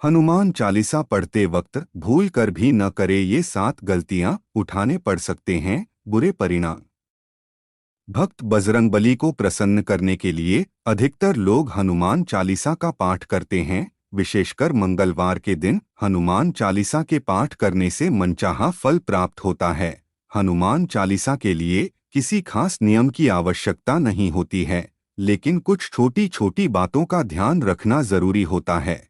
हनुमान चालीसा पढ़ते वक्त भूल कर भी न करे ये 7 गलतियां उठाने पड़ सकते हैं बुरे परिणाम। भक्त बजरंगबली को प्रसन्न करने के लिए अधिकतर लोग हनुमान चालीसा का पाठ करते हैं। विशेषकर मंगलवार के दिन हनुमान चालीसा के पाठ करने से मनचाहा फल प्राप्त होता है। हनुमान चालीसा के लिए किसी खास नियम की आवश्यकता नहीं होती है, लेकिन कुछ छोटी छोटी बातों का ध्यान रखना जरूरी होता है।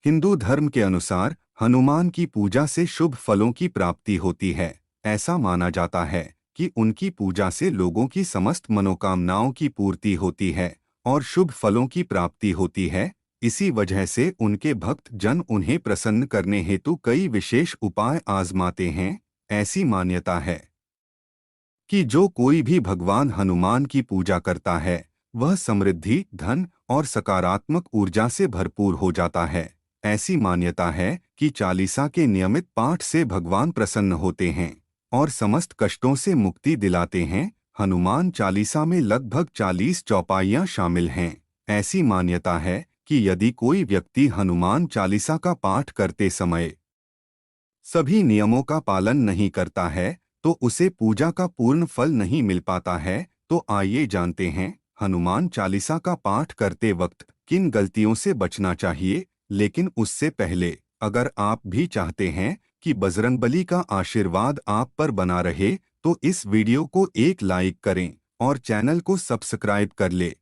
हिंदू धर्म के अनुसार हनुमान की पूजा से शुभ फलों की प्राप्ति होती है। ऐसा माना जाता है कि उनकी पूजा से लोगों की समस्त मनोकामनाओं की पूर्ति होती है और शुभ फलों की प्राप्ति होती है। इसी वजह से उनके भक्त जन उन्हें प्रसन्न करने हेतु कई विशेष उपाय आजमाते हैं। ऐसी मान्यता है कि जो कोई भी भगवान हनुमान की पूजा करता है वह समृद्धि, धन और सकारात्मक ऊर्जा से भरपूर हो जाता है। ऐसी मान्यता है कि चालीसा के नियमित पाठ से भगवान प्रसन्न होते हैं और समस्त कष्टों से मुक्ति दिलाते हैं। हनुमान चालीसा में लगभग 40 चौपाइयाँ शामिल हैं। ऐसी मान्यता है कि यदि कोई व्यक्ति हनुमान चालीसा का पाठ करते समय सभी नियमों का पालन नहीं करता है तो उसे पूजा का पूर्ण फल नहीं मिल पाता है। तो आइए जानते हैं हनुमान चालीसा का पाठ करते वक्त किन गलतियों से बचना चाहिए। लेकिन उससे पहले अगर आप भी चाहते हैं कि बजरंगबली का आशीर्वाद आप पर बना रहे तो इस वीडियो को एक लाइक करें और चैनल को सब्सक्राइब कर ले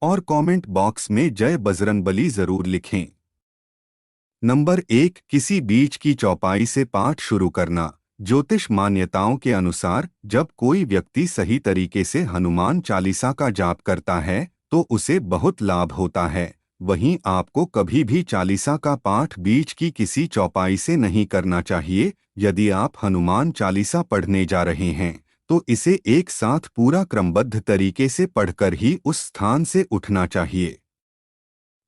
और कमेंट बॉक्स में जय बजरंगबली जरूर लिखें। नंबर 1, किसी बीच की चौपाई से पाठ शुरू करना। ज्योतिष मान्यताओं के अनुसार जब कोई व्यक्ति सही तरीके से हनुमान चालीसा का जाप करता है तो उसे बहुत लाभ होता है। वहीं आपको कभी भी चालीसा का पाठ बीच की किसी चौपाई से नहीं करना चाहिए। यदि आप हनुमान चालीसा पढ़ने जा रहे हैं तो इसे एक साथ पूरा क्रमबद्ध तरीके से पढ़कर ही उस स्थान से उठना चाहिए।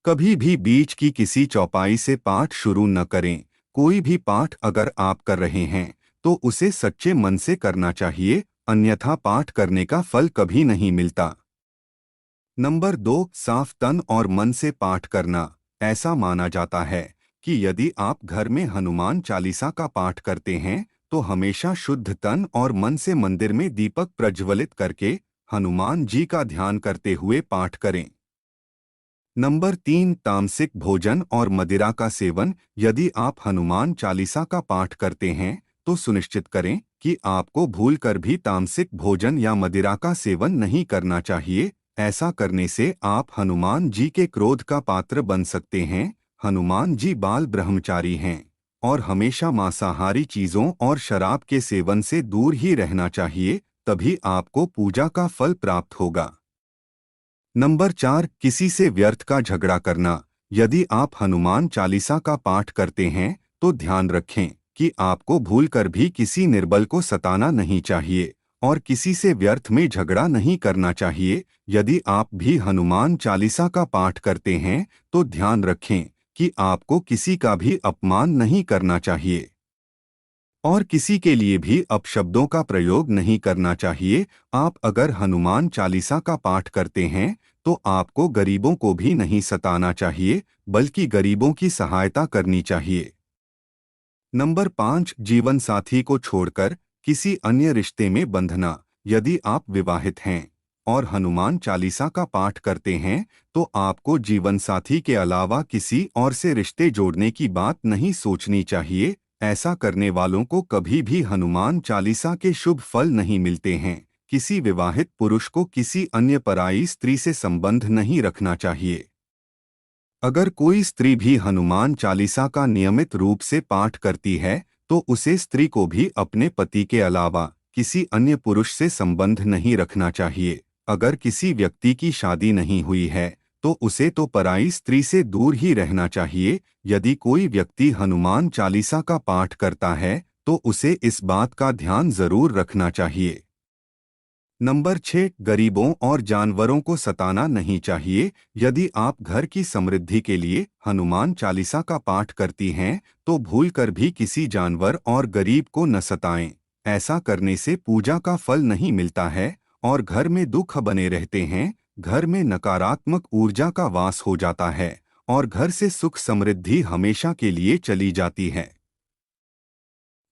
कभी भी बीच की किसी चौपाई से पाठ शुरू न करें। कोई भी पाठ अगर आप कर रहे हैं तो उसे सच्चे मन से करना चाहिए, अन्यथा पाठ करने का फल कभी नहीं मिलता। नंबर 2, साफ तन और मन से पाठ करना। ऐसा माना जाता है कि यदि आप घर में हनुमान चालीसा का पाठ करते हैं तो हमेशा शुद्ध तन और मन से मंदिर में दीपक प्रज्वलित करके हनुमान जी का ध्यान करते हुए पाठ करें। नंबर 3, तामसिक भोजन और मदिरा का सेवन। यदि आप हनुमान चालीसा का पाठ करते हैं तो सुनिश्चित करें कि आपको भूलकर भी तामसिक भोजन या मदिरा का सेवन नहीं करना चाहिए। ऐसा करने से आप हनुमान जी के क्रोध का पात्र बन सकते हैं। हनुमान जी बाल ब्रह्मचारी हैं और हमेशा मांसाहारी चीजों और शराब के सेवन से दूर ही रहना चाहिए, तभी आपको पूजा का फल प्राप्त होगा। नंबर 4, किसी से व्यर्थ का झगड़ा करना। यदि आप हनुमान चालीसा का पाठ करते हैं तो ध्यान रखें कि आपको भूलकर भी किसी निर्बल को सताना नहीं चाहिए और किसी से व्यर्थ में झगड़ा नहीं करना चाहिए। यदि आप भी हनुमान चालीसा का पाठ करते हैं तो ध्यान रखें कि आपको किसी का भी अपमान नहीं करना चाहिए और किसी के लिए भी अपशब्दों का प्रयोग नहीं करना चाहिए। आप अगर हनुमान चालीसा का पाठ करते हैं तो आपको गरीबों को भी नहीं सताना चाहिए, बल्कि गरीबों की सहायता करनी चाहिए। नंबर 5, जीवन साथी को छोड़कर किसी अन्य रिश्ते में बंधना। यदि आप विवाहित हैं और हनुमान चालीसा का पाठ करते हैं तो आपको जीवन साथी के अलावा किसी और से रिश्ते जोड़ने की बात नहीं सोचनी चाहिए। ऐसा करने वालों को कभी भी हनुमान चालीसा के शुभ फल नहीं मिलते हैं। किसी विवाहित पुरुष को किसी अन्य पराई स्त्री से संबंध नहीं रखना चाहिए। अगर कोई स्त्री भी हनुमान चालीसा का नियमित रूप से पाठ करती है तो उसे स्त्री को भी अपने पति के अलावा किसी अन्य पुरुष से संबंध नहीं रखना चाहिए। अगर किसी व्यक्ति की शादी नहीं हुई है तो उसे तो पराई स्त्री से दूर ही रहना चाहिए। यदि कोई व्यक्ति हनुमान चालीसा का पाठ करता है तो उसे इस बात का ध्यान जरूर रखना चाहिए। नंबर 6, गरीबों और जानवरों को सताना नहीं चाहिए। यदि आप घर की समृद्धि के लिए हनुमान चालीसा का पाठ करती हैं तो भूलकर भी किसी जानवर और गरीब को न सताएं। ऐसा करने से पूजा का फल नहीं मिलता है और घर में दुख बने रहते हैं। घर में नकारात्मक ऊर्जा का वास हो जाता है और घर से सुख समृद्धि हमेशा के लिए चली जाती है।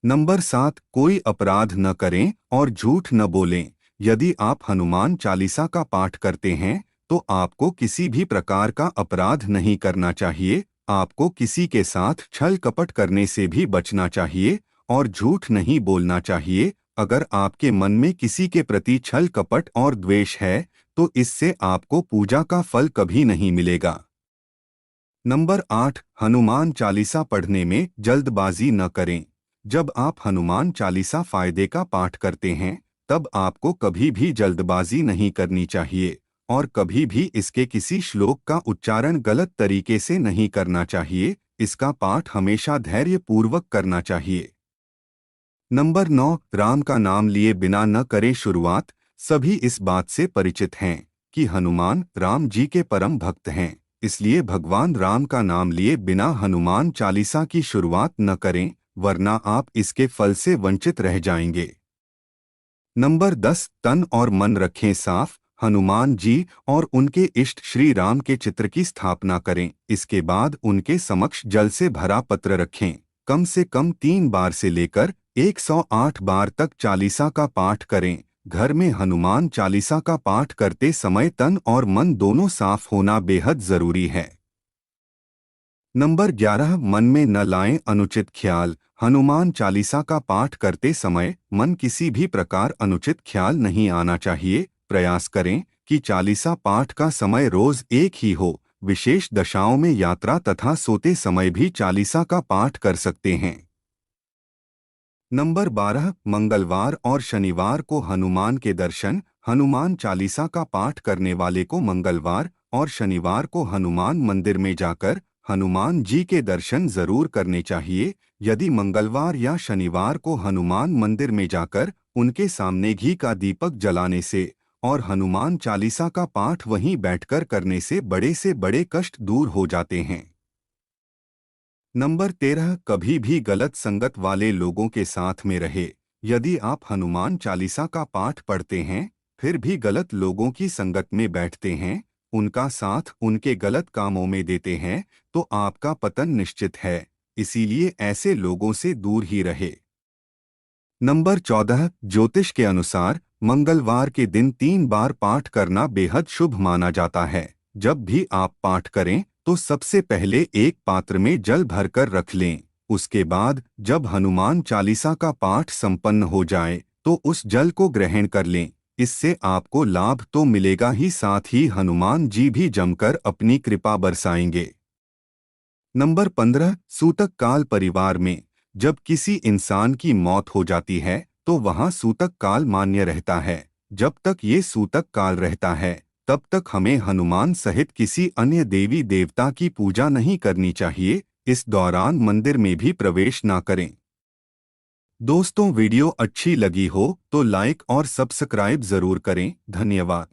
नंबर 7, कोई अपराध न करें और झूठ न बोलें। यदि आप हनुमान चालीसा का पाठ करते हैं तो आपको किसी भी प्रकार का अपराध नहीं करना चाहिए। आपको किसी के साथ छल कपट करने से भी बचना चाहिए और झूठ नहीं बोलना चाहिए। अगर आपके मन में किसी के प्रति छल कपट और द्वेष है तो इससे आपको पूजा का फल कभी नहीं मिलेगा। नंबर 8, हनुमान चालीसा पढ़ने में जल्दबाजी न करें। जब आप हनुमान चालीसा फायदे का पाठ करते हैं तब आपको कभी भी जल्दबाजी नहीं करनी चाहिए और कभी भी इसके किसी श्लोक का उच्चारण गलत तरीके से नहीं करना चाहिए। इसका पाठ हमेशा धैर्यपूर्वक करना चाहिए। नंबर 9, राम का नाम लिए बिना न करें शुरुआत। सभी इस बात से परिचित हैं कि हनुमान राम जी के परम भक्त हैं, इसलिए भगवान राम का नाम लिए बिना हनुमान चालीसा की शुरुआत न करें, वरना आप इसके फल से वंचित रह जाएंगे। नंबर 10, तन और मन रखें साफ। हनुमान जी और उनके इष्ट श्री राम के चित्र की स्थापना करें। इसके बाद उनके समक्ष जल से भरा पत्र रखें। कम से कम 3 बार से लेकर 108 बार तक चालीसा का पाठ करें। घर में हनुमान चालीसा का पाठ करते समय तन और मन दोनों साफ होना बेहद जरूरी है। नंबर 11, मन में न लाएं अनुचित ख्याल। हनुमान चालीसा का पाठ करते समय मन किसी भी प्रकार अनुचित ख्याल नहीं आना चाहिए। प्रयास करें कि चालीसा पाठ का समय रोज एक ही हो। विशेष दशाओं में यात्रा तथा सोते समय भी चालीसा का पाठ कर सकते हैं। नंबर 12, मंगलवार और शनिवार को हनुमान के दर्शन। हनुमान चालीसा का पाठ करने वाले को मंगलवार और शनिवार को हनुमान मंदिर में जाकर हनुमान जी के दर्शन जरूर करने चाहिए। यदि मंगलवार या शनिवार को हनुमान मंदिर में जाकर उनके सामने घी का दीपक जलाने से और हनुमान चालीसा का पाठ वहीं बैठकर करने से बड़े कष्ट दूर हो जाते हैं। नंबर 13, कभी भी गलत संगत वाले लोगों के साथ में रहे। यदि आप हनुमान चालीसा का पाठ पढ़ते हैं फिर भी गलत लोगों की संगत में बैठते हैं, उनका साथ उनके गलत कामों में देते हैं तो आपका पतन निश्चित है। इसीलिए ऐसे लोगों से दूर ही रहे। नंबर 14, ज्योतिष के अनुसार मंगलवार के दिन 3 बार पाठ करना बेहद शुभ माना जाता है। जब भी आप पाठ करें तो सबसे पहले एक पात्र में जल भरकर रख लें। उसके बाद जब हनुमान चालीसा का पाठ संपन्न हो जाए तो उस जल को ग्रहण कर लें। इससे आपको लाभ तो मिलेगा ही, साथ ही हनुमान जी भी जमकर अपनी कृपा बरसाएंगे। नंबर 15, सूतक काल परिवार में जब किसी इंसान की मौत हो जाती है तो वहां सूतक काल मान्य रहता है। जब तक ये सूतक काल रहता है तब तक हमें हनुमान सहित किसी अन्य देवी देवता की पूजा नहीं करनी चाहिए। इस दौरान मंदिर में भी प्रवेश ना करें। दोस्तों, वीडियो अच्छी लगी हो तो लाइक और सब्सक्राइब जरूर करें। धन्यवाद।